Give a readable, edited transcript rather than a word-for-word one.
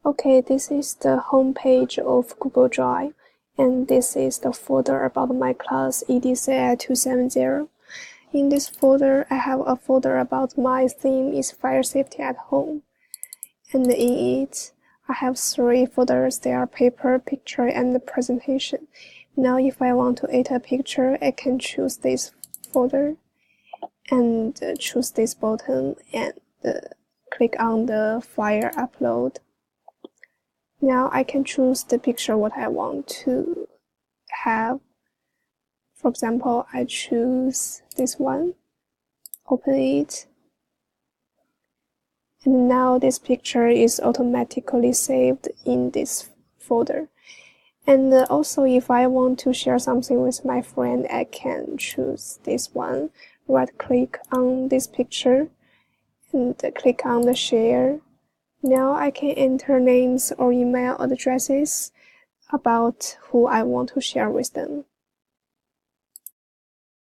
Okay, this is the home page of Google Drive, and this is the folder about my class EDCI 270. In this folder, I have a folder about my theme is fire safety at home. And in it, I have 3 folders. They are paper, picture, and the presentation. Now if I want to edit a picture, I can choose this folder and choose this button and click on the file upload. Now I can choose the picture what I want to have. For example, I choose this one, open it, and now this picture is automatically saved in this folder. And also if I want to share something with my friend, I can choose this one, right click on this picture and click on the share. Now I can enter names or email addresses about who I want to share with them.